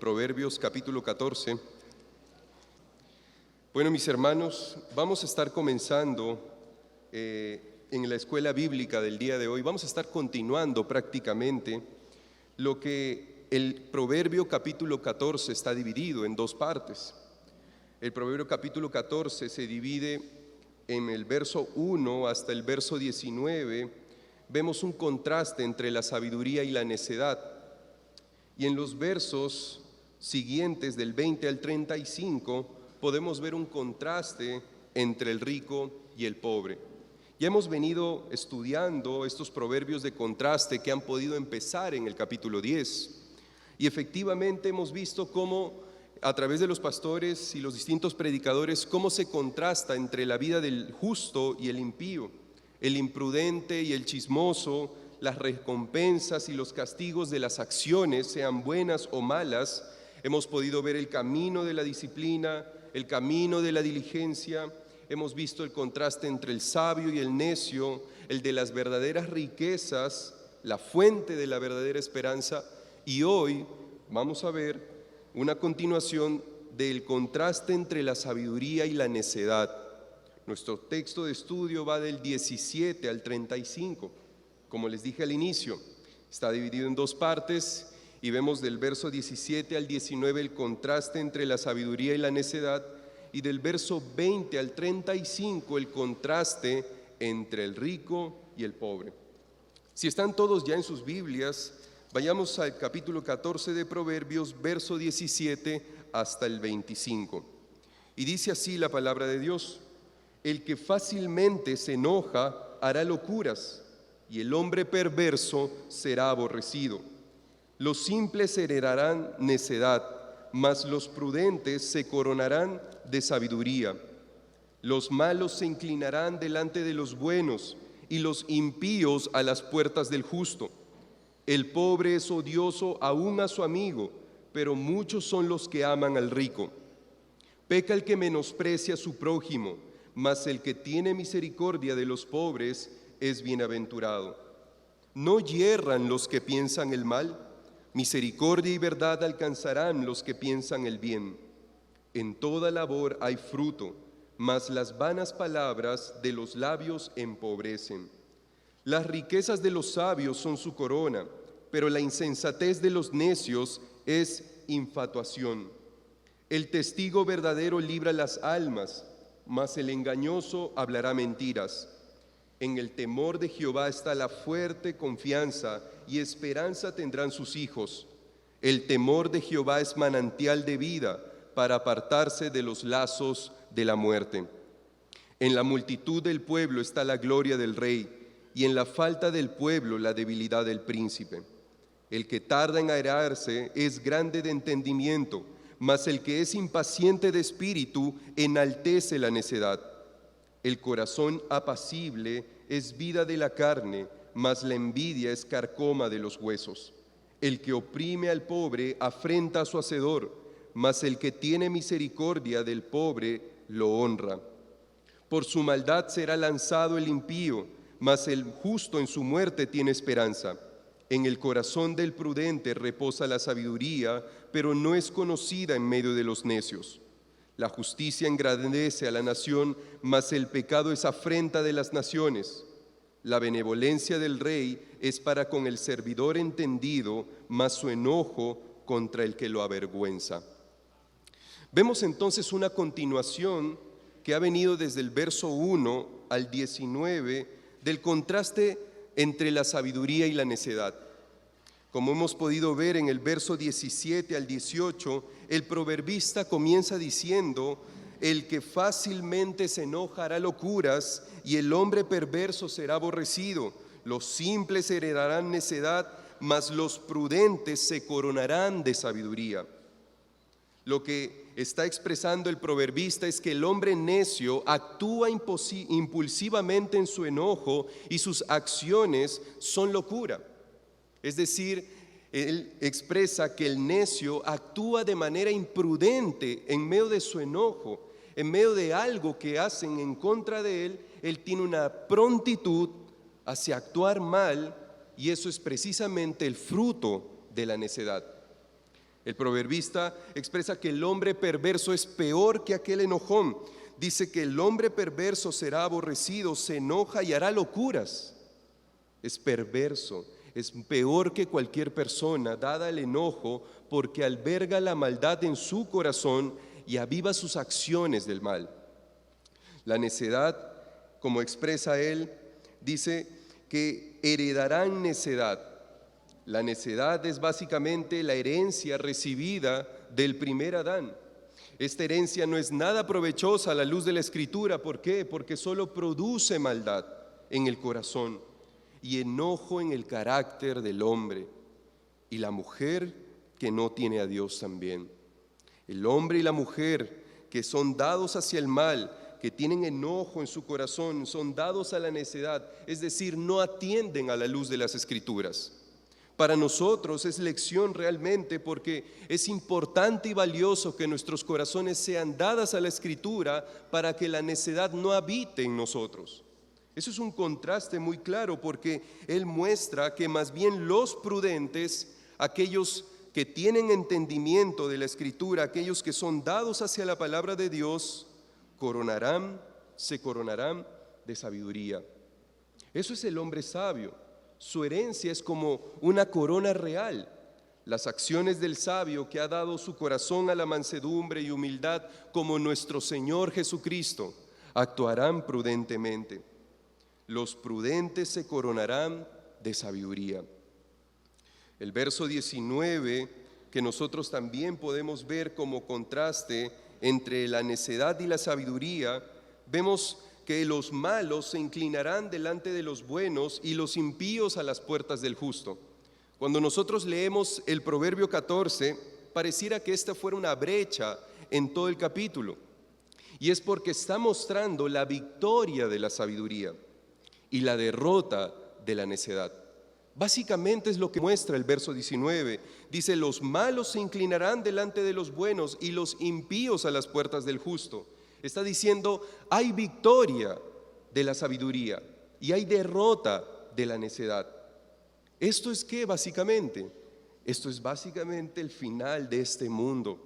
Proverbios capítulo 14. Bueno, mis hermanos, vamos a estar comenzando en la escuela bíblica del día de hoy. Vamos a estar continuando prácticamente lo que el Proverbio capítulo 14 está dividido en dos partes. El Proverbio capítulo 14 se divide en el verso 1 hasta el verso 19. Vemos un contraste entre la sabiduría y la necedad. Y en los versos siguientes, del 20 al 35, podemos ver un contraste entre el rico y el pobre. Ya hemos venido estudiando estos proverbios de contraste que han podido empezar en el capítulo 10. Y efectivamente hemos visto cómo, a través de los pastores y los distintos predicadores, cómo se contrasta entre la vida del justo y el impío, el imprudente y el chismoso, las recompensas y los castigos de las acciones, sean buenas o malas. Hemos podido ver el camino de la disciplina, el camino de la diligencia. Hemos visto el contraste entre el sabio y el necio, el de las verdaderas riquezas, la fuente de la verdadera esperanza. Y hoy vamos a ver una continuación del contraste entre la sabiduría y la necedad. Nuestro texto de estudio va del 17 al 35. Como les dije al inicio, está dividido en dos partes y vemos del verso 17 al 19 el contraste entre la sabiduría y la necedad, y del verso 20 al 35 el contraste entre el rico y el pobre. Si están todos ya en sus Biblias, vayamos al capítulo 14 de Proverbios, verso 17 hasta el 25. Y dice así la palabra de Dios: el que fácilmente se enoja hará locuras, y el hombre perverso será aborrecido. Los simples heredarán necedad, mas los prudentes se coronarán de sabiduría. Los malos se inclinarán delante de los buenos, y los impíos a las puertas del justo. El pobre es odioso aún a su amigo, pero muchos son los que aman al rico. Peca el que menosprecia a su prójimo, mas el que tiene misericordia de los pobres es bienaventurado. ¿No yerran los que piensan el mal? Misericordia y verdad alcanzarán los que piensan el bien. En toda labor hay fruto, mas las vanas palabras de los labios empobrecen. Las riquezas de los sabios son su corona, pero la insensatez de los necios es infatuación. El testigo verdadero libra las almas, mas el engañoso hablará mentiras. En el temor de Jehová está la fuerte confianza, y esperanza tendrán sus hijos. El temor de Jehová es manantial de vida, para apartarse de los lazos de la muerte. En la multitud del pueblo está la gloria del rey, y en la falta del pueblo la debilidad del príncipe. El que tarda en airarse es grande de entendimiento, mas el que es impaciente de espíritu enaltece la necedad. El corazón apacible es vida de la carne, mas la envidia es carcoma de los huesos. El que oprime al pobre afrenta a su hacedor, mas el que tiene misericordia del pobre lo honra. Por su maldad será lanzado el impío, mas el justo en su muerte tiene esperanza. En el corazón del prudente reposa la sabiduría, pero no es conocida en medio de los necios. La justicia engrandece a la nación, mas el pecado es afrenta de las naciones. La benevolencia del rey es para con el servidor entendido, mas su enojo contra el que lo avergüenza. Vemos entonces una continuación que ha venido desde el verso 1 al 19 del contraste entre la sabiduría y la necedad. Como hemos podido ver en el verso 17 al 18, el proverbista comienza diciendo: el que fácilmente se enoja hará locuras, y el hombre perverso será aborrecido. Los simples heredarán necedad, mas los prudentes se coronarán de sabiduría. Lo que está expresando el proverbista es que el hombre necio actúa impulsivamente en su enojo, y sus acciones son locura. Es decir, él expresa que el necio actúa de manera imprudente en medio de su enojo, en medio de algo que hacen en contra de él. Él tiene una prontitud hacia actuar mal, y eso es precisamente el fruto de la necedad. El proverbista expresa que el hombre perverso es peor que aquel enojón. Dice que el hombre perverso será aborrecido, se enoja y hará locuras. Es perverso, es peor que cualquier persona, dada el enojo, porque alberga la maldad en su corazón y aviva sus acciones del mal. La necedad, como expresa él, dice que heredarán necedad. La necedad es básicamente la herencia recibida del primer Adán. Esta herencia no es nada provechosa a la luz de la Escritura. ¿Por qué? Porque solo produce maldad en el corazón y enojo en el carácter del hombre y la mujer que no tiene a Dios también. El hombre y la mujer que son dados hacia el mal, que tienen enojo en su corazón, son dados a la necedad, es decir, no atienden a la luz de las Escrituras. Para nosotros es lección realmente, porque es importante y valioso que nuestros corazones sean dadas a la Escritura para que la necedad no habite en nosotros. Eso es un contraste muy claro, porque él muestra que más bien los prudentes, aquellos que tienen entendimiento de la Escritura, aquellos que son dados hacia la palabra de Dios, se coronarán de sabiduría. Eso es el hombre sabio. Su herencia es como una corona real. Las acciones del sabio, que ha dado su corazón a la mansedumbre y humildad como nuestro Señor Jesucristo, actuarán prudentemente. Los prudentes se coronarán de sabiduría. El verso 19, que nosotros también podemos ver como contraste entre la necedad y la sabiduría, vemos que los malos se inclinarán delante de los buenos y los impíos a las puertas del justo. Cuando nosotros leemos el Proverbio 14, pareciera que esta fuera una brecha en todo el capítulo. Y es porque está mostrando la victoria de la sabiduría y la derrota de la necedad. Básicamente es lo que muestra el verso 19. Dice, los malos se inclinarán delante de los buenos y los impíos a las puertas del justo. Está diciendo, hay victoria de la sabiduría y hay derrota de la necedad. ¿Esto es qué básicamente? Esto es básicamente el final de este mundo.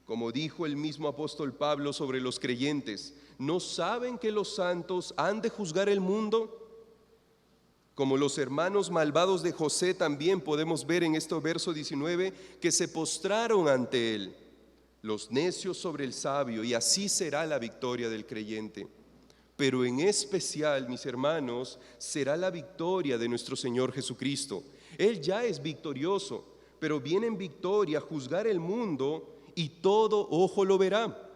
Como dijo el mismo apóstol Pablo sobre los creyentes, ¿no saben que los santos han de juzgar el mundo? Como los hermanos malvados de José, también podemos ver en este verso 19 que se postraron ante él, los necios sobre el sabio, y así será la victoria del creyente. Pero en especial, mis hermanos, será la victoria de nuestro Señor Jesucristo. Él ya es victorioso, pero viene en victoria a juzgar el mundo y todo ojo lo verá.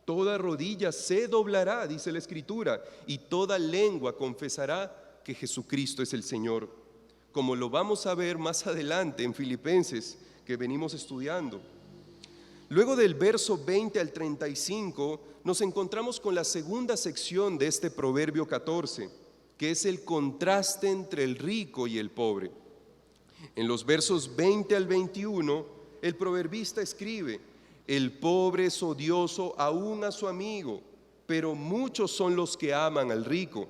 Toda rodilla se doblará, dice la Escritura, y toda lengua confesará que Jesucristo es el Señor. Como lo vamos a ver más adelante en Filipenses, que venimos estudiando. Luego del verso 20 al 35 nos encontramos con la segunda sección de este Proverbio 14, que es el contraste entre el rico y el pobre. En los versos 20 al 21, el proverbista escribe, el pobre es odioso aún a su amigo, pero muchos son los que aman al rico.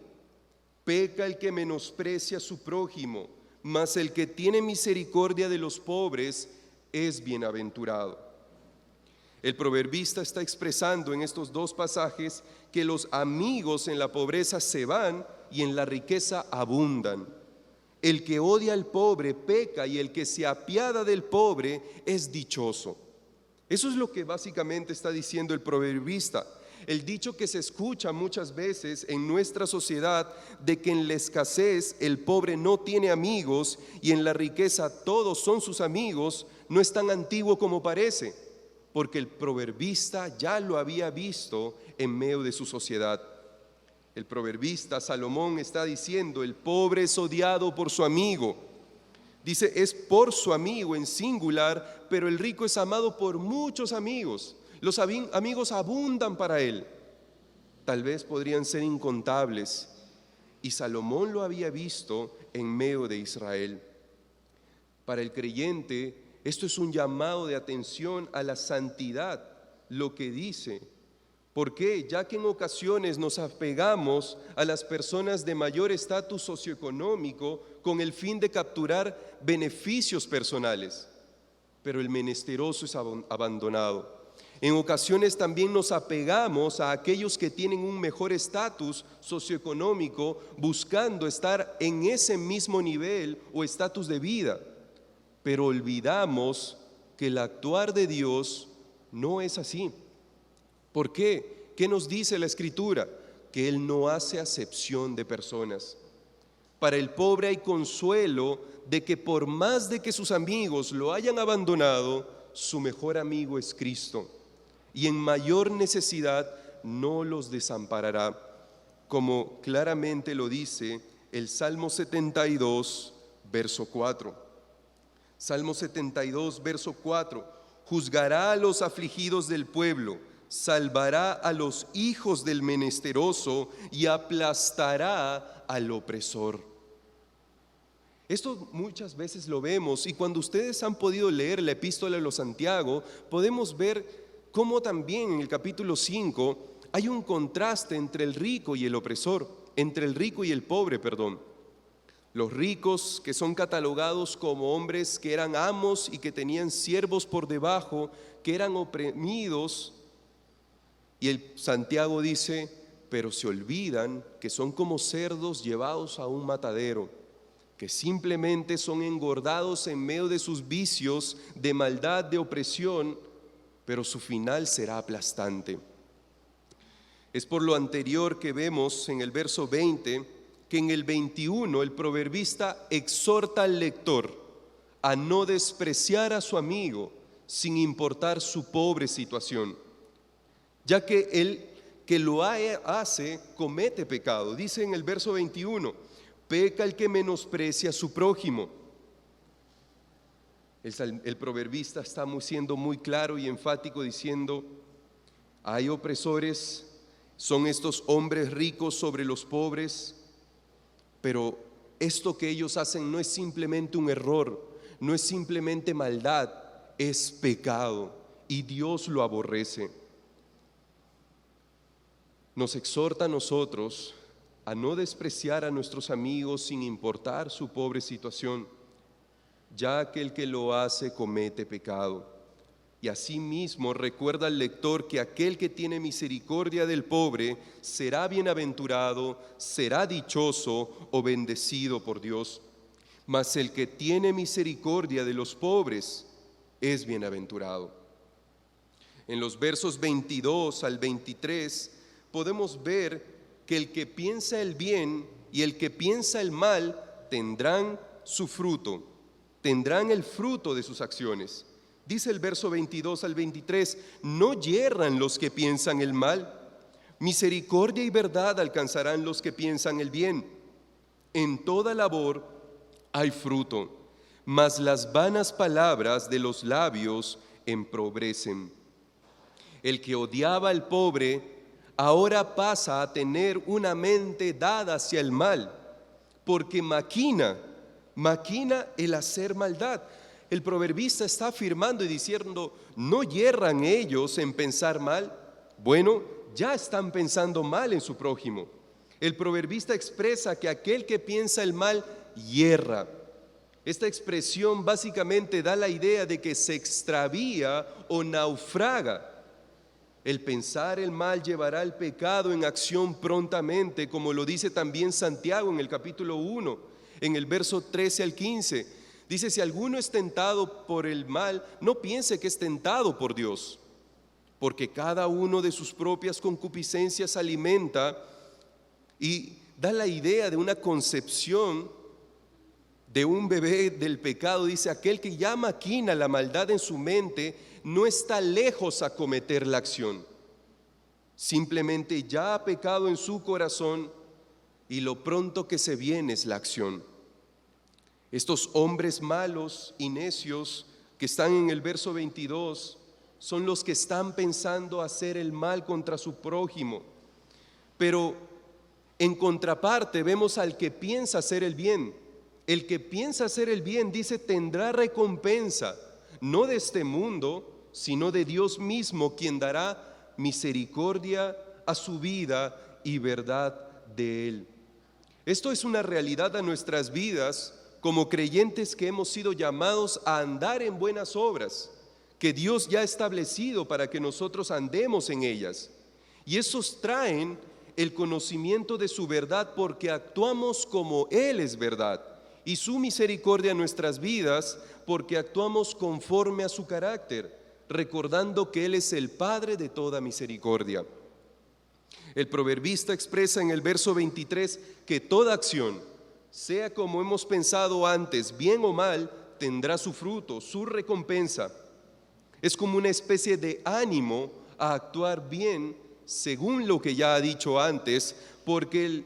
Peca el que menosprecia a su prójimo, mas el que tiene misericordia de los pobres es bienaventurado. El proverbista está expresando en estos dos pasajes que los amigos en la pobreza se van y en la riqueza abundan. El que odia al pobre peca y el que se apiada del pobre es dichoso. Eso es lo que básicamente está diciendo el proverbista. El dicho que se escucha muchas veces en nuestra sociedad de que en la escasez el pobre no tiene amigos y en la riqueza todos son sus amigos, no es tan antiguo como parece, porque el proverbista ya lo había visto en medio de su sociedad. El proverbista Salomón está diciendo, el pobre es odiado por su amigo. Dice, es por su amigo en singular, pero el rico es amado por muchos amigos. Los amigos abundan para él. Tal vez podrían ser incontables. Y Salomón lo había visto en medio de Israel. Para el creyente, esto es un llamado de atención a la santidad, lo que dice. ¿Por qué? Ya que en ocasiones nos apegamos a las personas de mayor estatus socioeconómico con el fin de capturar beneficios personales. pero el menesteroso es abandonado. En ocasiones también nos apegamos a aquellos que tienen un mejor estatus socioeconómico, buscando estar en ese mismo nivel o estatus de vida, pero olvidamos que el actuar de Dios no es así. ¿Por qué? ¿Qué nos dice la Escritura? Que Él no hace acepción de personas. Para el pobre hay consuelo de que por más de que sus amigos lo hayan abandonado, su mejor amigo es Cristo. Y en mayor necesidad no los desamparará, como claramente lo dice el Salmo 72, verso 4. Salmo 72, verso 4. Juzgará a los afligidos del pueblo, salvará a los hijos del menesteroso y aplastará al opresor. Esto muchas veces lo vemos, y cuando ustedes han podido leer la epístola de los Santiago, podemos ver cómo también en el capítulo 5 hay un contraste entre el rico y el opresor, entre el rico y el pobre, perdón. Los ricos, que son catalogados como hombres que eran amos y que tenían siervos por debajo, que eran oprimidos, y el Santiago dice, pero se olvidan que son como cerdos llevados a un matadero, que simplemente son engordados en medio de sus vicios, de maldad, de opresión, pero su final será aplastante. Es por lo anterior que vemos en el verso 20, que en el 21 el proverbista exhorta al lector a no despreciar a su amigo sin importar su pobre situación, ya que el que lo hace comete pecado. Dice en el verso 21, peca el que menosprecia a su prójimo. El proverbista está siendo muy claro y enfático diciendo, hay opresores, son estos hombres ricos sobre los pobres, pero esto que ellos hacen no es simplemente un error, no es simplemente maldad, es pecado y Dios lo aborrece. Nos exhorta a nosotros a no despreciar a nuestros amigos sin importar su pobre situación, ya que el que lo hace comete pecado. Y asimismo recuerda al lector que aquel que tiene misericordia del pobre será bienaventurado, será dichoso o bendecido por Dios. Mas el que tiene misericordia de los pobres es bienaventurado. En los versos 22 al 23 podemos ver que el que piensa el bien y el que piensa el mal tendrán su fruto. Tendrán el fruto de sus acciones. Dice el verso 22 al 23, no yerran los que piensan el mal, misericordia y verdad alcanzarán los que piensan el bien. En toda labor hay fruto, mas las vanas palabras de los labios empobrecen. El que odiaba al pobre ahora pasa a tener una mente dada hacia el mal, porque maquina el hacer maldad. El proverbista está afirmando y diciendo, ¿no yerran ellos en pensar mal? Bueno, ya están pensando mal en su prójimo. El proverbista expresa que aquel que piensa el mal, yerra. Esta expresión básicamente da la idea de que se extravía o naufraga. El pensar el mal llevará el pecado en acción prontamente, como lo dice también Santiago en el capítulo 1, en el verso 13 al 15. Dice, si alguno es tentado por el mal, no piense que es tentado por Dios, porque cada uno de sus propias concupiscencias alimenta, y da la idea de una concepción de un bebé del pecado. Dice, aquel que ya maquina la maldad en su mente no está lejos a cometer la acción, simplemente ya ha pecado en su corazón y lo pronto que se viene es la acción. Estos hombres malos y necios que están en el verso 22 son los que están pensando hacer el mal contra su prójimo. Pero en contraparte vemos al que piensa hacer el bien. El que piensa hacer el bien, dice, tendrá recompensa, no de este mundo, sino de Dios mismo, quien dará misericordia a su vida y verdad de Él. Esto es una realidad a nuestras vidas, como creyentes que hemos sido llamados a andar en buenas obras, que Dios ya ha establecido para que nosotros andemos en ellas. Y esos traen el conocimiento de su verdad porque actuamos como Él es verdad, y su misericordia en nuestras vidas porque actuamos conforme a su carácter, recordando que Él es el Padre de toda misericordia. El proverbista expresa en el verso 23 que toda acción, sea como hemos pensado antes, bien o mal, tendrá su fruto, su recompensa. Es como una especie de ánimo a actuar bien según lo que ya ha dicho antes, porque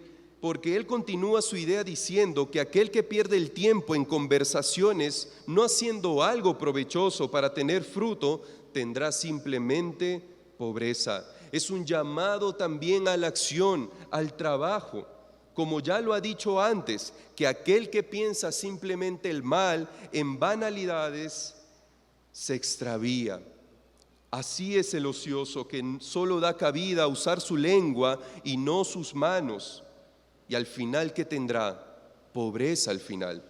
él continúa su idea diciendo que aquel que pierde el tiempo en conversaciones, no haciendo algo provechoso para tener fruto, tendrá simplemente pobreza. Es un llamado también a la acción, al trabajo. Como ya lo ha dicho antes, que aquel que piensa simplemente el mal en banalidades se extravía. Así es el ocioso que solo da cabida a usar su lengua y no sus manos. Y al final, ¿qué tendrá? Pobreza al final.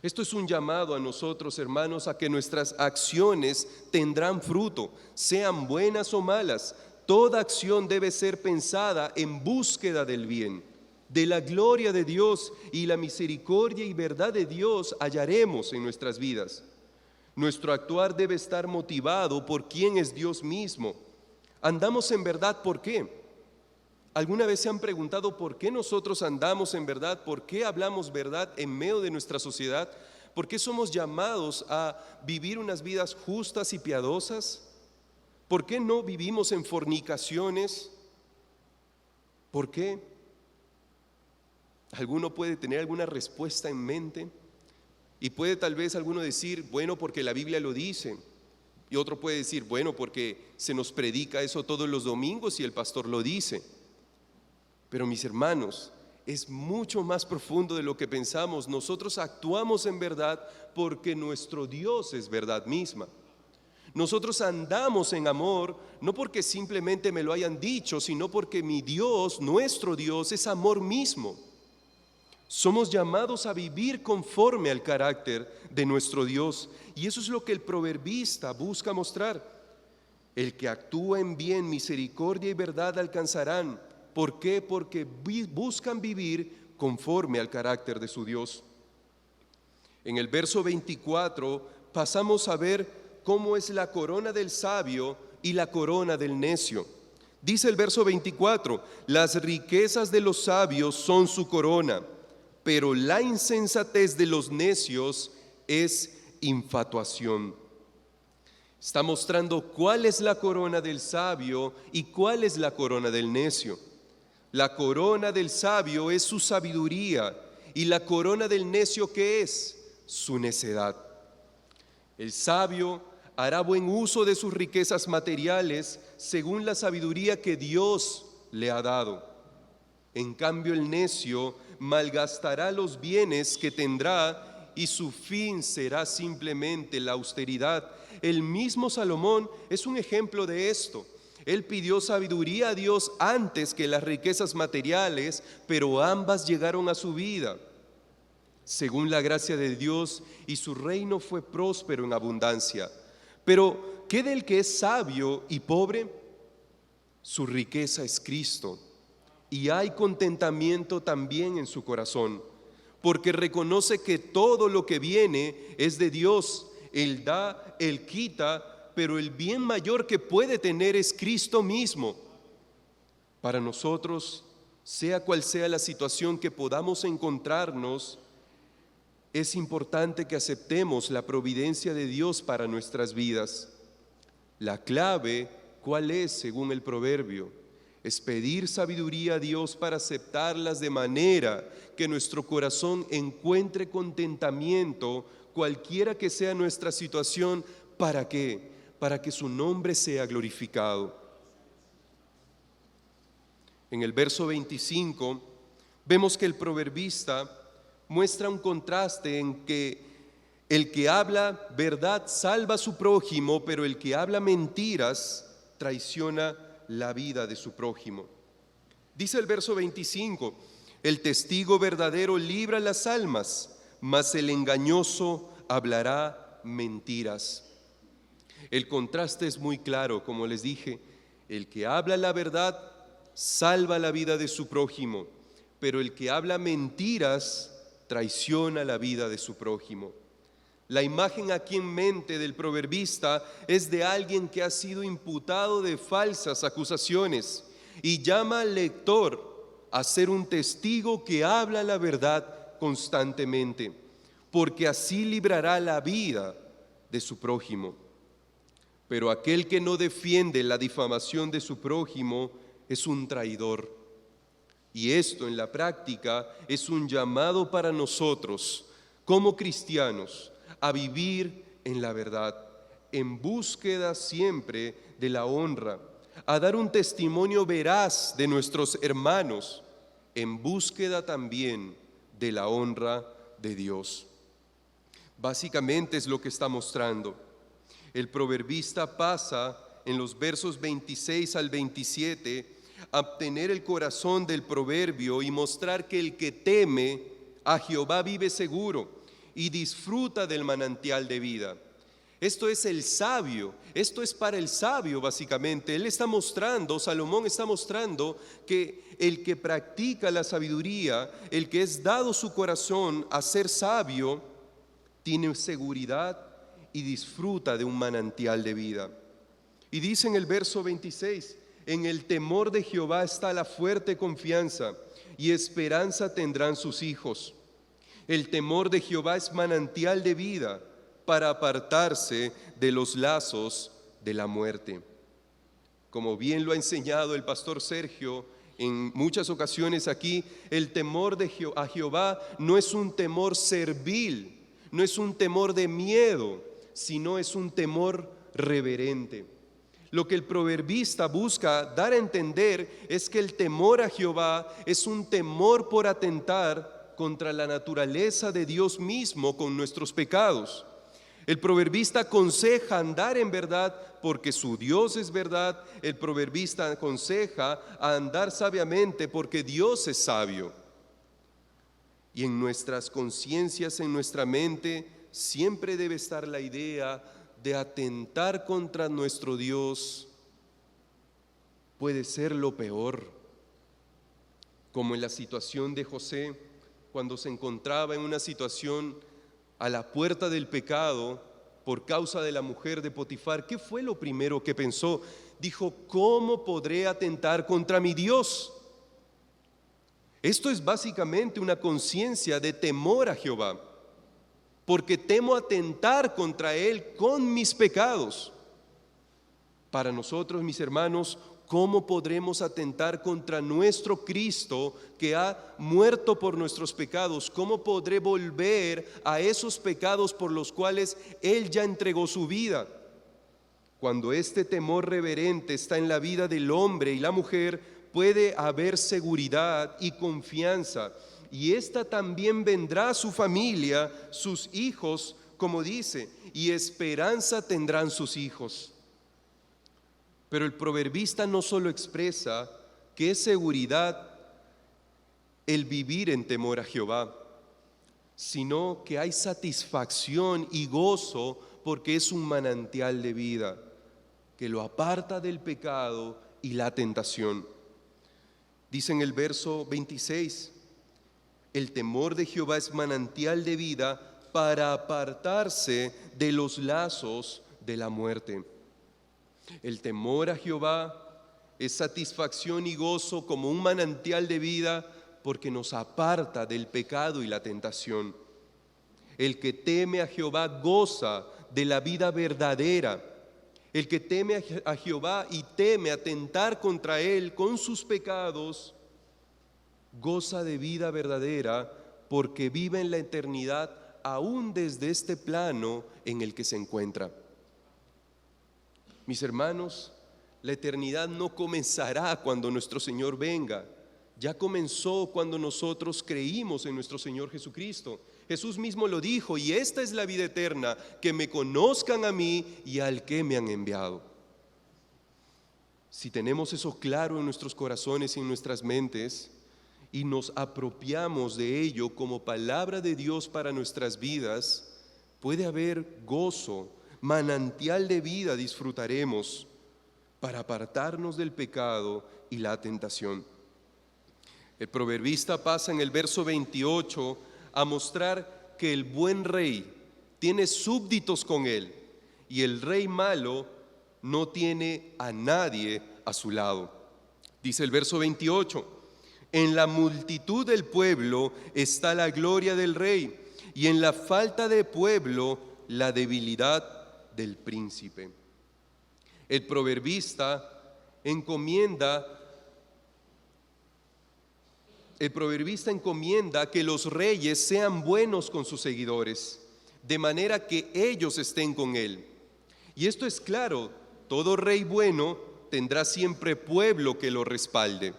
Esto es un llamado a nosotros, hermanos, a que nuestras acciones tendrán fruto, sean buenas o malas. Toda acción debe ser pensada en búsqueda del bien, de la gloria de Dios, y la misericordia y verdad de Dios hallaremos en nuestras vidas. Nuestro actuar debe estar motivado por quién es Dios mismo. Andamos en verdad, ¿por qué? ¿Alguna vez se han preguntado por qué nosotros andamos en verdad? ¿Por qué hablamos verdad en medio de nuestra sociedad? ¿Por qué somos llamados a vivir unas vidas justas y piadosas? ¿Por qué no vivimos en fornicaciones? ¿Por qué? ¿Alguno puede tener alguna respuesta en mente? Y puede tal vez alguno decir, bueno, porque la Biblia lo dice. Y otro puede decir, bueno, porque se nos predica eso todos los domingos y el pastor lo dice. Pero mis hermanos, es mucho más profundo de lo que pensamos. Nosotros actuamos en verdad porque nuestro Dios es verdad misma. Nosotros andamos en amor, no porque simplemente me lo hayan dicho, sino porque mi Dios, nuestro Dios, es amor mismo. Somos llamados a vivir conforme al carácter de nuestro Dios. Y eso es lo que el proverbista busca mostrar. El que actúa en bien, misericordia y verdad alcanzarán. ¿Por qué? Porque buscan vivir conforme al carácter de su Dios. En el verso 24 pasamos a ver cómo es la corona del sabio y la corona del necio. Dice el verso 24, las riquezas de los sabios son su corona, pero la insensatez de los necios es infatuación. Está mostrando cuál es la corona del sabio y cuál es la corona del necio. La corona del sabio es su sabiduría y la corona del necio, ¿qué es? Su necedad. El sabio hará buen uso de sus riquezas materiales según la sabiduría que Dios le ha dado. En cambio, el necio malgastará los bienes que tendrá y su fin será simplemente la austeridad. El mismo Salomón es un ejemplo de esto. Él pidió sabiduría a Dios antes que las riquezas materiales, pero ambas llegaron a su vida según la gracia de Dios, y su reino fue próspero en abundancia. Pero, ¿qué del que es sabio y pobre? Su riqueza es Cristo, y hay contentamiento también en su corazón, porque reconoce que todo lo que viene es de Dios. Él da, Él quita, pero el bien mayor que puede tener es Cristo mismo. Para nosotros, sea cual sea la situación que podamos encontrarnos, es importante que aceptemos la providencia de Dios para nuestras vidas. La clave, ¿cuál es según el proverbio? Es pedir sabiduría a Dios para aceptarlas de manera que nuestro corazón encuentre contentamiento, cualquiera que sea nuestra situación. ¿Para qué? Para que su nombre sea glorificado. En el verso 25 vemos que el proverbista muestra un contraste en que el que habla verdad salva a su prójimo, pero el que habla mentiras traiciona la vida de su prójimo. Dice el verso 25, el testigo verdadero libra las almas, mas el engañoso hablará mentiras. El contraste es muy claro, como les dije, el que habla la verdad salva la vida de su prójimo, pero el que habla mentiras traiciona la vida de su prójimo. La imagen aquí en mente del proverbista es de alguien que ha sido imputado de falsas acusaciones y llama al lector a ser un testigo que habla la verdad constantemente, porque así librará la vida de su prójimo. Pero aquel que no defiende la difamación de su prójimo es un traidor. Y esto en la práctica es un llamado para nosotros, como cristianos, a vivir en la verdad, en búsqueda siempre de la honra, a dar un testimonio veraz de nuestros hermanos, en búsqueda también de la honra de Dios. Básicamente es lo que está mostrando. El proverbista pasa en los versos 26 al 27 a obtener el corazón del proverbio y mostrar que el que teme a Jehová vive seguro y disfruta del manantial de vida. Esto es el sabio, esto es para el sabio básicamente. Él está mostrando, Salomón está mostrando que el que practica la sabiduría, el que es dado su corazón a ser sabio, tiene seguridad y disfruta de un manantial de vida. Y dice en el verso 26, en el temor de Jehová está la fuerte confianza y esperanza tendrán sus hijos. El temor de Jehová es manantial de vida para apartarse de los lazos de la muerte. Como bien lo ha enseñado el pastor Sergio en muchas ocasiones aquí, el temor a Jehová no es un temor servil, no es un temor de miedo, sino es un temor reverente. Lo que el proverbista busca dar a entender es que el temor a Jehová es un temor por atentar contra la naturaleza de Dios mismo con nuestros pecados. El proverbista aconseja andar en verdad porque su Dios es verdad. El proverbista aconseja a andar sabiamente porque Dios es sabio. Y en nuestras conciencias, en nuestra mente, siempre debe estar la idea de atentar contra nuestro Dios. Puede ser lo peor, como en la situación de José, cuando se encontraba en una situación a la puerta del pecado por causa de la mujer de Potifar. ¿Qué fue lo primero que pensó? Dijo, ¿cómo podré atentar contra mi Dios? Esto es básicamente una conciencia de temor a Jehová, porque temo atentar contra Él con mis pecados. Para nosotros, mis hermanos, ¿cómo podremos atentar contra nuestro Cristo que ha muerto por nuestros pecados? ¿Cómo podré volver a esos pecados por los cuales Él ya entregó su vida? Cuando este temor reverente está en la vida del hombre y la mujer, puede haber seguridad y confianza. Y esta también vendrá a su familia, sus hijos, como dice, y esperanza tendrán sus hijos. Pero el proverbista no solo expresa que es seguridad el vivir en temor a Jehová, sino que hay satisfacción y gozo porque es un manantial de vida que lo aparta del pecado y la tentación. Dice en el verso 26, el temor de Jehová es manantial de vida para apartarse de los lazos de la muerte. El temor a Jehová es satisfacción y gozo como un manantial de vida porque nos aparta del pecado y la tentación. El que teme a Jehová goza de la vida verdadera. El que teme a Jehová y teme atentar contra Él con sus pecados, goza de vida verdadera porque vive en la eternidad aún desde este plano en el que se encuentra. Mis hermanos, la eternidad no comenzará cuando nuestro Señor venga. Ya comenzó cuando nosotros creímos en nuestro Señor Jesucristo. Jesús mismo lo dijo, y esta es la vida eterna, que me conozcan a mí y al que me han enviado. Si tenemos eso claro en nuestros corazones y en nuestras mentes, y nos apropiamos de ello como palabra de Dios para nuestras vidas, puede haber gozo, manantial de vida disfrutaremos para apartarnos del pecado y la tentación. El proverbista pasa en el verso 28 a mostrar que el buen rey tiene súbditos con él y el rey malo no tiene a nadie a su lado. Dice el verso 28, en la multitud del pueblo está la gloria del rey y en la falta de pueblo la debilidad del príncipe. El proverbista encomienda que los reyes sean buenos con sus seguidores, de manera que ellos estén con él. Y esto es claro, todo rey bueno tendrá siempre pueblo que lo respalde,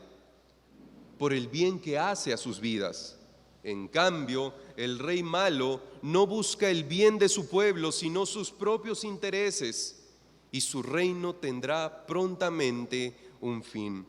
por el bien que hace a sus vidas. En cambio, el rey malo no busca el bien de su pueblo, sino sus propios intereses, y su reino tendrá prontamente un fin.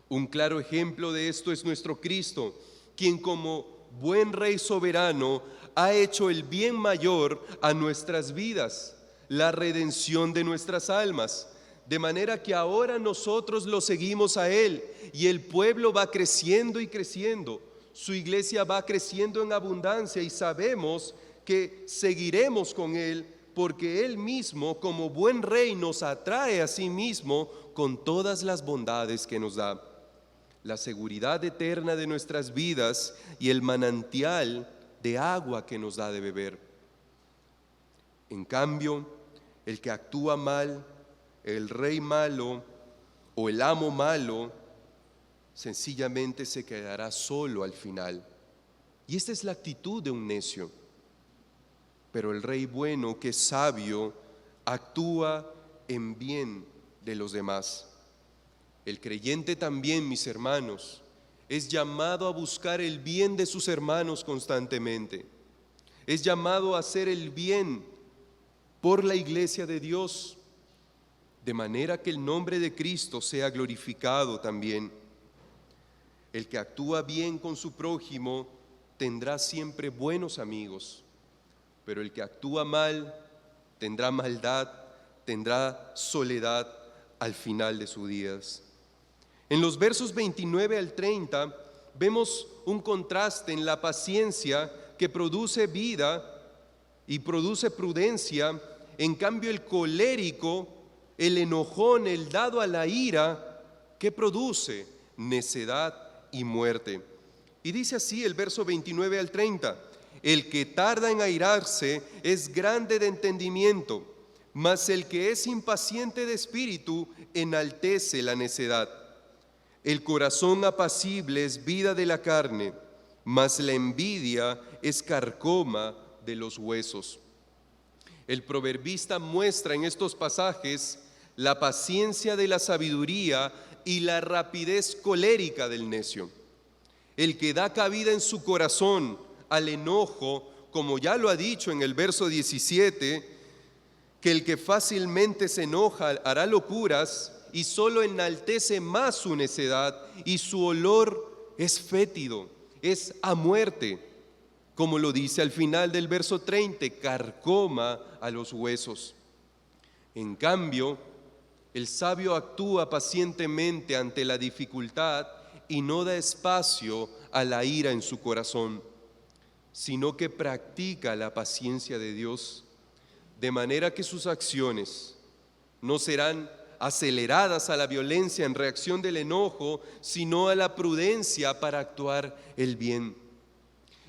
Un claro ejemplo de esto es nuestro Cristo, quien como buen Rey soberano ha hecho el bien mayor a nuestras vidas, la redención de nuestras almas, de manera que ahora nosotros lo seguimos a Él y el pueblo va creciendo y creciendo, su iglesia va creciendo en abundancia y sabemos que seguiremos con Él porque Él mismo como buen Rey nos atrae a sí mismo con todas las bondades que nos da. La seguridad eterna de nuestras vidas y el manantial de agua que nos da de beber. En cambio, el que actúa mal, el rey malo o el amo malo, sencillamente se quedará solo al final. Y esta es la actitud de un necio. Pero el rey bueno, que es sabio, actúa en bien de los demás. El creyente también, mis hermanos, es llamado a buscar el bien de sus hermanos constantemente. Es llamado a hacer el bien por la iglesia de Dios, de manera que el nombre de Cristo sea glorificado también. El que actúa bien con su prójimo tendrá siempre buenos amigos, pero el que actúa mal tendrá maldad, tendrá soledad al final de sus días. En los versos 29 al 30 vemos un contraste en la paciencia que produce vida y produce prudencia. En cambio el colérico, el enojón, el dado a la ira, ¿qué produce? Necedad y muerte. Y dice así el verso 29 al 30, el que tarda en airarse es grande de entendimiento, mas el que es impaciente de espíritu enaltece la necedad. El corazón apacible es vida de la carne, mas la envidia es carcoma de los huesos. El proverbista muestra en estos pasajes la paciencia de la sabiduría y la rapidez colérica del necio. El que da cabida en su corazón al enojo, como ya lo ha dicho en el verso 17, que el que fácilmente se enoja hará locuras y solo enaltece más su necedad, y su olor es fétido, es a muerte, como lo dice al final del verso 30, carcoma a los huesos. En cambio, el sabio actúa pacientemente ante la dificultad y no da espacio a la ira en su corazón, sino que practica la paciencia de Dios, de manera que sus acciones no serán aceleradas a la violencia en reacción del enojo, sino a la prudencia para actuar el bien.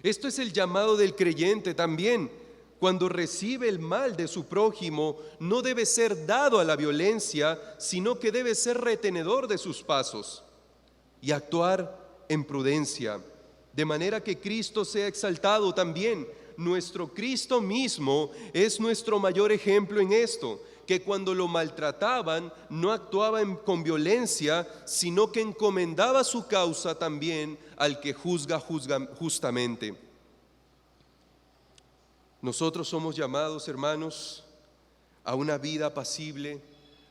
Esto es el llamado del creyente también. Cuando recibe el mal de su prójimo, no debe ser dado a la violencia, sino que debe ser retenedor de sus pasos y actuar en prudencia, de manera que Cristo sea exaltado también. Nuestro Cristo mismo es nuestro mayor ejemplo en esto, que cuando lo maltrataban no actuaba con violencia, sino que encomendaba su causa también al que juzga justamente. Nosotros somos llamados, hermanos, a una vida apacible,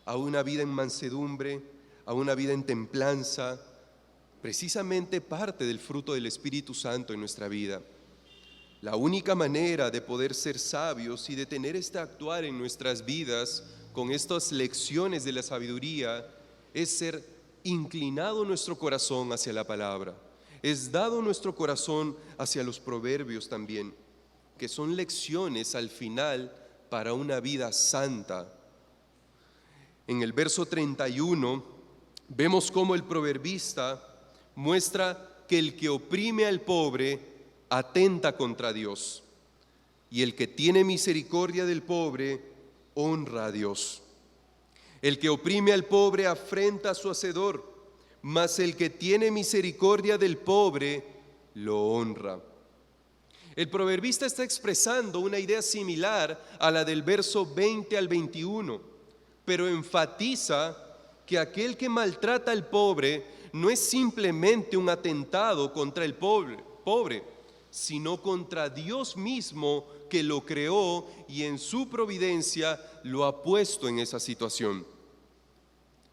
a una vida en mansedumbre, a una vida en templanza, precisamente parte del fruto del Espíritu Santo en nuestra vida. La única manera de poder ser sabios y de tener este actuar en nuestras vidas con estas lecciones de la sabiduría es ser inclinado nuestro corazón hacia la palabra. Es dado nuestro corazón hacia los proverbios también, que son lecciones al final para una vida santa. En el verso 31 vemos cómo el proverbista muestra que el que oprime al pobre atenta contra Dios, y el que tiene misericordia del pobre honra a Dios. El que oprime al pobre afrenta a su hacedor, mas el que tiene misericordia del pobre lo honra. El proverbista está expresando una idea similar a la del verso 20 al 21, pero enfatiza que aquel que maltrata al pobre no es simplemente un atentado contra el pobre, sino contra Dios mismo que lo creó y en su providencia lo ha puesto en esa situación.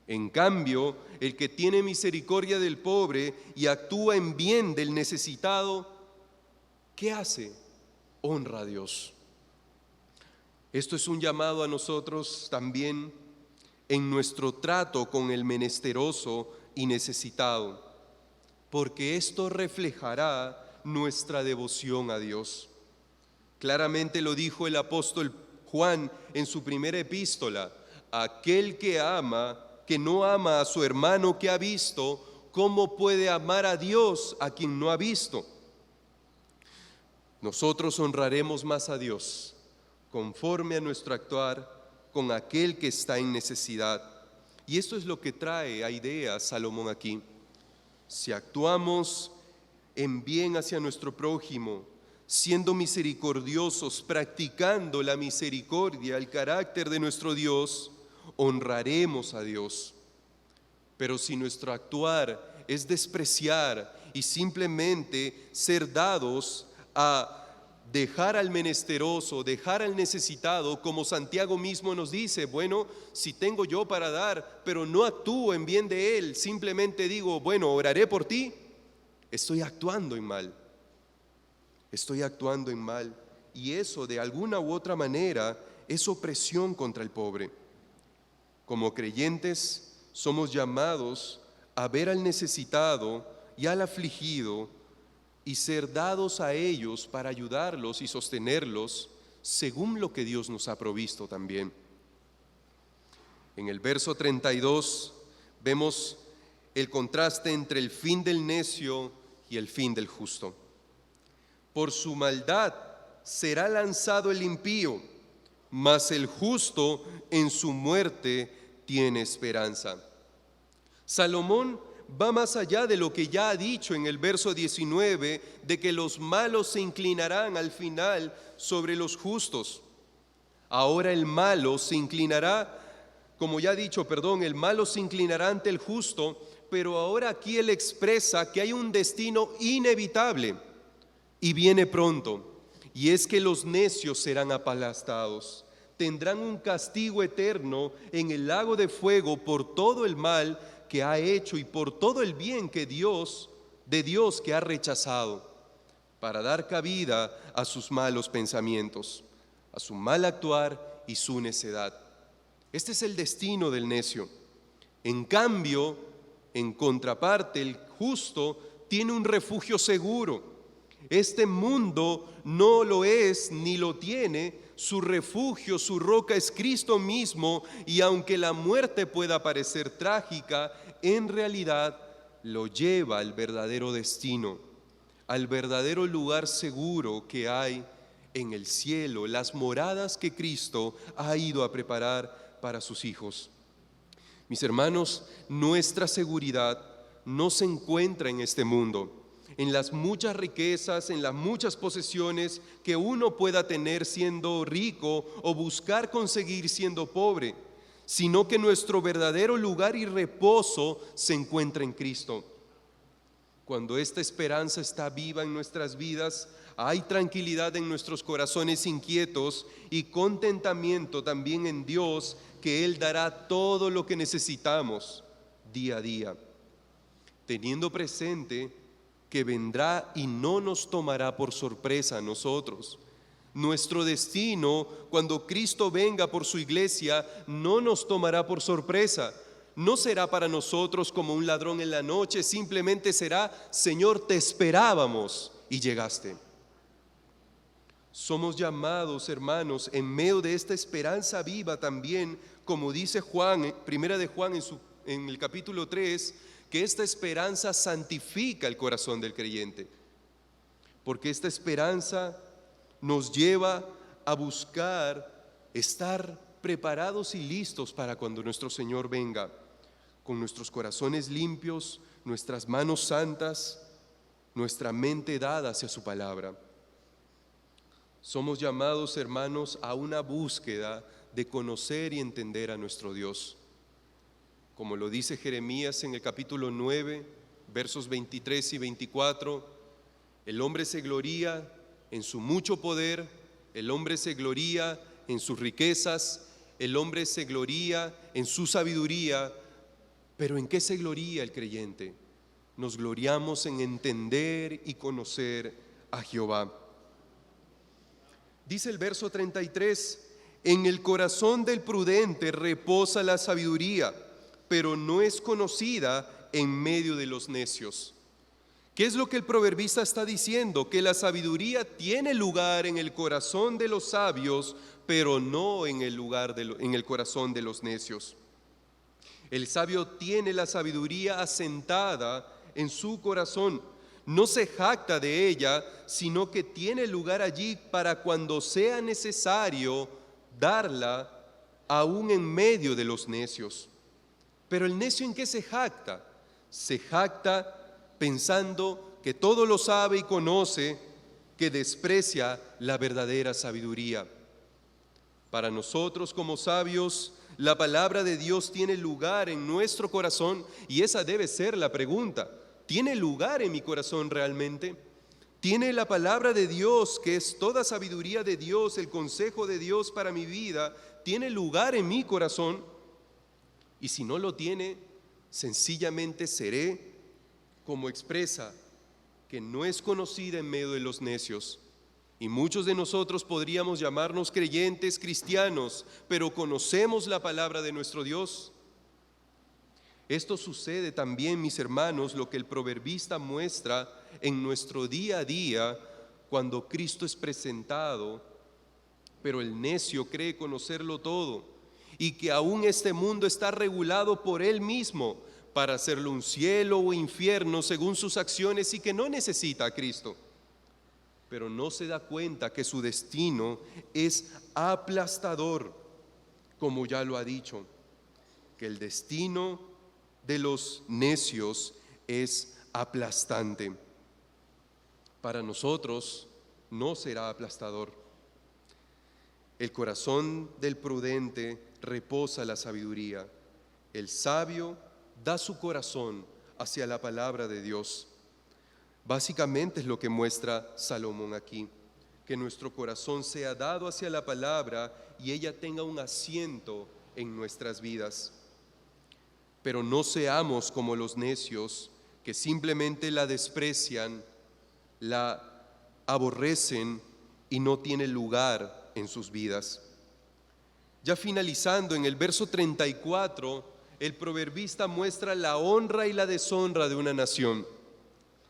En cambio, el que tiene misericordia del pobre y actúa en bien del necesitado, ¿qué hace? Honra a Dios. Esto es un llamado a nosotros también en nuestro trato con el menesteroso y necesitado, porque esto reflejará nuestra devoción a Dios. Claramente lo dijo el apóstol Juan en su primera epístola: aquel que no ama a su hermano que ha visto, ¿cómo puede amar a Dios a quien no ha visto? Nosotros honraremos más a Dios conforme a nuestro actuar con aquel que está en necesidad. Y esto es lo que trae a idea Salomón aquí. Si actuamos en bien hacia nuestro prójimo, siendo misericordiosos, practicando la misericordia, el carácter de nuestro Dios, honraremos a Dios. Pero si nuestro actuar es despreciar y simplemente ser dados a dejar al menesteroso, dejar al necesitado, como Santiago mismo nos dice, bueno, si tengo yo para dar, pero no actúo en bien de él, simplemente digo, bueno, oraré por ti, estoy actuando en mal. Estoy actuando en mal, y eso de alguna u otra manera es opresión contra el pobre. Como creyentes somos llamados a ver al necesitado y al afligido y ser dados a ellos para ayudarlos y sostenerlos según lo que Dios nos ha provisto también. En el verso 32 vemos el contraste entre el fin del necio y el fin del justo. Por su maldad será lanzado el impío, mas el justo en su muerte tiene esperanza. Salomón va más allá de lo que ya ha dicho en el verso 19, de que los malos se inclinarán al final sobre los justos. Ahora el malo se inclinará, como ya ha dicho, el malo se inclinará ante el justo, pero ahora aquí él expresa que hay un destino inevitable y viene pronto, y es que los necios serán aplastados, tendrán un castigo eterno en el lago de fuego por todo el mal que ha hecho y por todo el bien de Dios que ha rechazado, para dar cabida a sus malos pensamientos, a su mal actuar y su necedad. Este es el destino del necio. En cambio, en contraparte, el justo tiene un refugio seguro. Este mundo no lo es ni lo tiene. Su refugio, su roca es Cristo mismo, y aunque la muerte pueda parecer trágica, en realidad lo lleva al verdadero destino, al verdadero lugar seguro que hay en el cielo, las moradas que Cristo ha ido a preparar para sus hijos. Mis hermanos, nuestra seguridad no se encuentra en este mundo, en las muchas riquezas, en las muchas posesiones que uno pueda tener siendo rico o buscar conseguir siendo pobre, sino que nuestro verdadero lugar y reposo se encuentra en Cristo. Cuando esta esperanza está viva en nuestras vidas, hay tranquilidad en nuestros corazones inquietos y contentamiento también en Dios, que Él dará todo lo que necesitamos día a día. teniendo presente que vendrá y no nos tomará por sorpresa a nosotros. Nuestro destino, cuando Cristo venga por su iglesia, no nos tomará por sorpresa. No será para nosotros como un ladrón en la noche, simplemente será: Señor, te esperábamos y llegaste. Somos llamados, hermanos, en medio de esta esperanza viva también, como dice Juan, primera de Juan en el capítulo 3, que esta esperanza santifica el corazón del creyente, porque esta esperanza nos lleva a buscar estar preparados y listos para cuando nuestro Señor venga, con nuestros corazones limpios, nuestras manos santas, nuestra mente dada hacia su palabra. Somos llamados, hermanos, a una búsqueda de conocer y entender a nuestro Dios. Como lo dice Jeremías en el capítulo 9, versos 23 y 24, el hombre se gloría en su mucho poder, el hombre se gloría en sus riquezas, el hombre se gloría en su sabiduría, pero ¿en qué se gloría el creyente? Nos gloriamos en entender y conocer a Jehová. Dice el verso 33, en el corazón del prudente reposa la sabiduría, pero no es conocida en medio de los necios. ¿Qué es lo que el proverbista está diciendo? Que la sabiduría tiene lugar en el corazón de los sabios, pero no en el corazón de los necios. El sabio tiene la sabiduría asentada en su corazón. No se jacta de ella, sino que tiene lugar allí para cuando sea necesario darla, aún en medio de los necios. Pero el necio, ¿en qué se jacta? Se jacta pensando que todo lo sabe y conoce, que desprecia la verdadera sabiduría. Para nosotros como sabios, la palabra de Dios tiene lugar en nuestro corazón, y esa debe ser la pregunta. ¿Tiene lugar en mi corazón realmente? ¿Tiene la palabra de Dios, que es toda sabiduría de Dios, el consejo de Dios para mi vida, tiene lugar en mi corazón? Y si no lo tiene, sencillamente seré como expresa, que no es conocida en medio de los necios. Y muchos de nosotros podríamos llamarnos creyentes cristianos, pero ¿conocemos la palabra de nuestro Dios? Esto sucede también, mis hermanos, lo que el proverbista muestra en nuestro día a día cuando Cristo es presentado, pero el necio cree conocerlo todo y que aún este mundo está regulado por él mismo para hacerlo un cielo o infierno según sus acciones y que no necesita a Cristo. Pero no se da cuenta que su destino es aplastador, como ya lo ha dicho, que el destino de los necios es aplastante. Para nosotros no será aplastador. El corazón del prudente reposa la sabiduría. El sabio da su corazón hacia la palabra de Dios. Básicamente es lo que muestra Salomón aquí, que nuestro corazón sea dado hacia la palabra y ella tenga un asiento en nuestras vidas. Pero no seamos como los necios que simplemente la desprecian, la aborrecen y no tiene lugar en sus vidas. Ya finalizando, en el verso 34, el proverbista muestra la honra y la deshonra de una nación.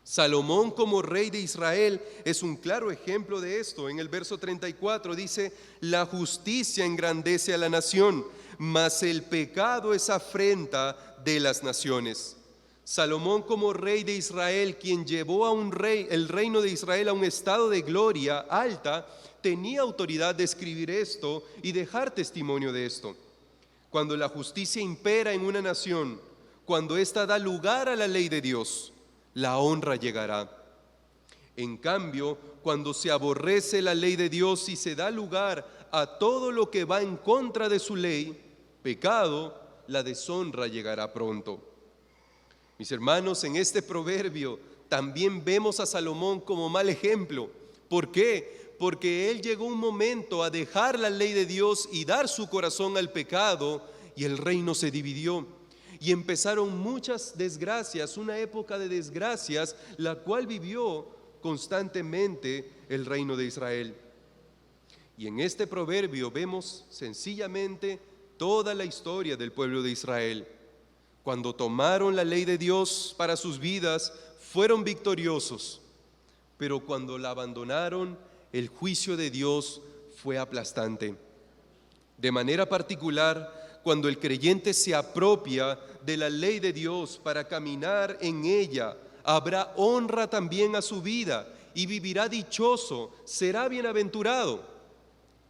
Salomón, como rey de Israel, es un claro ejemplo de esto. En el verso 34 dice: la justicia engrandece a la nación, mas el pecado es afrenta de las naciones. Salomón, como rey de Israel, quien llevó el reino de Israel a un estado de gloria alta, tenía autoridad de escribir esto y dejar testimonio de esto. Cuando la justicia impera en una nación, cuando ésta da lugar a la ley de Dios, la honra llegará. En cambio, cuando se aborrece la ley de Dios y se da lugar a todo lo que va en contra de su ley, pecado, la deshonra llegará pronto. Mis hermanos, en este proverbio también vemos a Salomón como mal ejemplo. ¿Por qué? Porque él llegó un momento a dejar la ley de Dios y dar su corazón al pecado, y el reino se dividió. y empezaron muchas desgracias, una época de desgracias, la cual vivió constantemente el reino de Israel. Y en este proverbio vemos sencillamente toda la historia del pueblo de Israel. Cuando tomaron la ley de Dios para sus vidas, fueron victoriosos, pero cuando la abandonaron, el juicio de Dios fue aplastante. De manera particular, cuando el creyente se apropia de la ley de Dios para caminar en ella, habrá honra también a su vida y vivirá dichoso, será bienaventurado.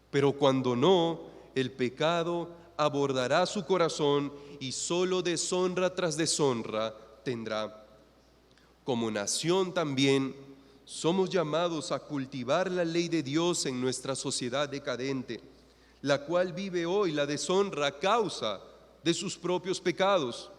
Pero cuando no, el pecado abordará su corazón y solo deshonra tras deshonra tendrá. Como nación también somos llamados a cultivar la ley de Dios en nuestra sociedad decadente, la cual vive hoy la deshonra a causa de sus propios pecados.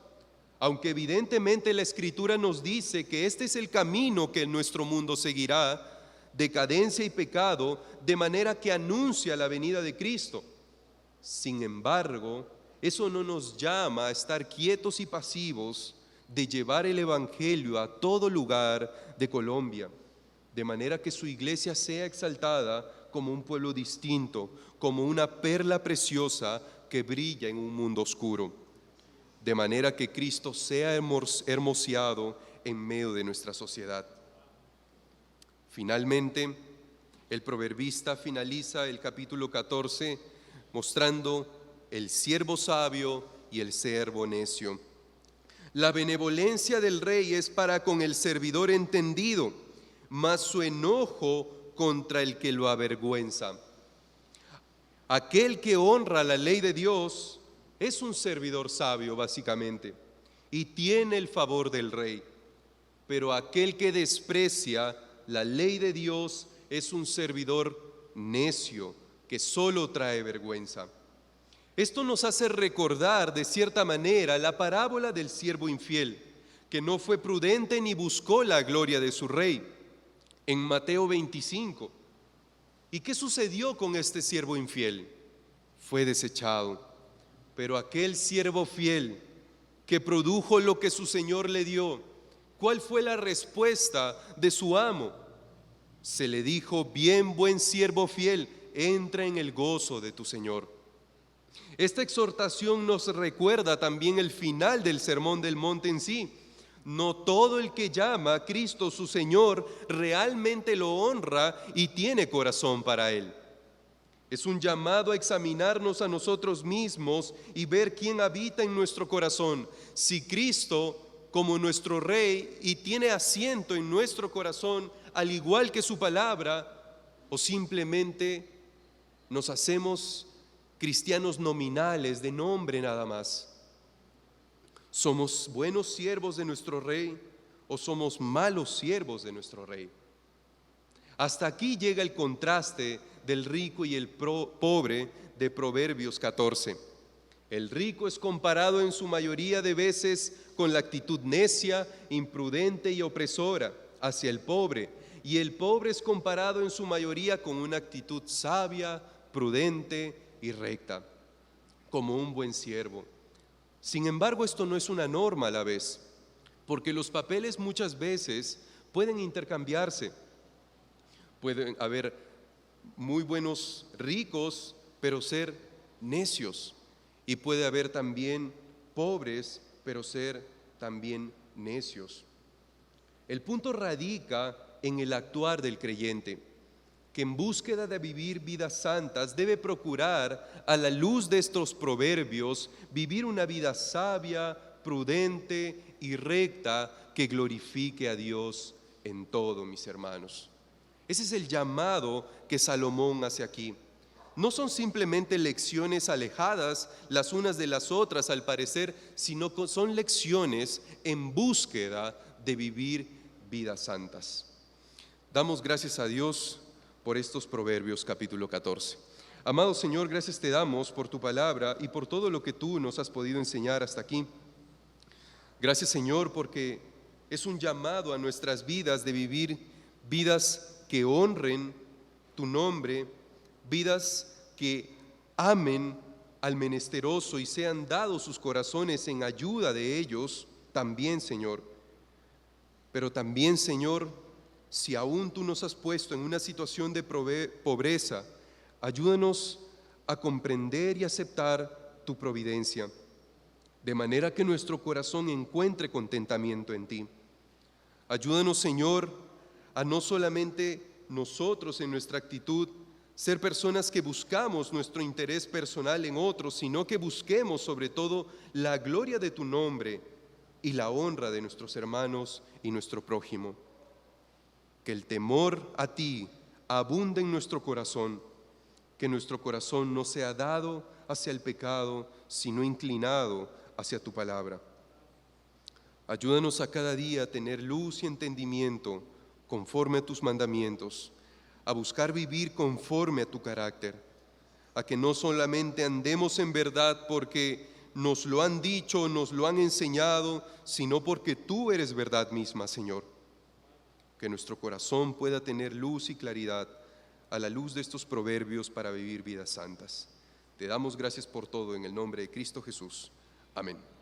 Aunque evidentemente la Escritura nos dice que este es el camino que nuestro mundo seguirá, decadencia y pecado, de manera que anuncia la venida de Cristo. Sin embargo, eso no nos llama a estar quietos y pasivos de llevar el Evangelio a todo lugar de Colombia, de manera que su iglesia sea exaltada como un pueblo distinto, como una perla preciosa que brilla en un mundo oscuro, de manera que Cristo sea hermoseado en medio de nuestra sociedad. Finalmente, el proverbista finaliza el capítulo 14 mostrando el siervo sabio y el siervo necio. La benevolencia del rey es para con el servidor entendido, mas su enojo contra el que lo avergüenza. Aquel que honra la ley de Dios es un servidor sabio, básicamente, y tiene el favor del rey. Pero aquel que desprecia la ley de Dios es un servidor necio, que solo trae vergüenza. Esto nos hace recordar de cierta manera la parábola del siervo infiel, que no fue prudente ni buscó la gloria de su rey, en Mateo 25. ¿Y qué sucedió con este siervo infiel? Fue desechado. Pero aquel siervo fiel que produjo lo que su señor le dio, ¿cuál fue la respuesta de su amo? Se le dijo: bien, buen siervo fiel, entra en el gozo de tu señor. Esta exhortación nos recuerda también el final del Sermón del Monte en sí. No todo el que llama a Cristo su Señor realmente lo honra y tiene corazón para Él. Es un llamado a examinarnos a nosotros mismos y ver quién habita en nuestro corazón. Si Cristo, como nuestro Rey, y tiene asiento en nuestro corazón, al igual que su palabra, o simplemente nos hacemos cristianos nominales de nombre nada más. ¿Somos buenos siervos de nuestro Rey o somos malos siervos de nuestro Rey? Hasta aquí llega el contraste del rico y el pobre de Proverbios 14. El rico es comparado en su mayoría de veces con la actitud necia, imprudente y opresora hacia el pobre, y el pobre es comparado en su mayoría con una actitud sabia, prudente y recta, como un buen siervo. Sin embargo, esto no es una norma a la vez, porque los papeles muchas veces pueden intercambiarse. Pueden haber muy buenos ricos, pero ser necios. Y puede haber también pobres, pero ser también necios. El punto radica en el actuar del creyente, que en búsqueda de vivir vidas santas debe procurar, a la luz de estos proverbios, vivir una vida sabia, prudente y recta que glorifique a Dios en todo, mis hermanos. Ese es el llamado que Salomón hace aquí. No son simplemente lecciones alejadas las unas de las otras al parecer, sino que son lecciones en búsqueda de vivir vidas santas. Damos gracias a Dios por estos Proverbios capítulo 14. Amado Señor, gracias te damos por tu palabra y por todo lo que tú nos has podido enseñar hasta aquí. Gracias, Señor, porque es un llamado a nuestras vidas de vivir vidas que honren tu nombre, vidas que amen al menesteroso y sean dados sus corazones en ayuda de ellos, también, Señor. Pero también, Señor, si aún tú nos has puesto en una situación de pobreza, ayúdanos a comprender y aceptar tu providencia, de manera que nuestro corazón encuentre contentamiento en ti. Ayúdanos, Señor, a no solamente nosotros en nuestra actitud ser personas que buscamos nuestro interés personal en otros, sino que busquemos sobre todo la gloria de tu nombre y la honra de nuestros hermanos y nuestro prójimo. Que el temor a ti abunde en nuestro corazón, que nuestro corazón no sea dado hacia el pecado, sino inclinado hacia tu palabra. Ayúdanos a cada día a tener luz y entendimiento conforme a tus mandamientos, a buscar vivir conforme a tu carácter, a que no solamente andemos en verdad porque nos lo han dicho, nos lo han enseñado, sino porque tú eres verdad misma, Señor. Que nuestro corazón pueda tener luz y claridad a la luz de estos proverbios para vivir vidas santas. Te damos gracias por todo en el nombre de Cristo Jesús. Amén.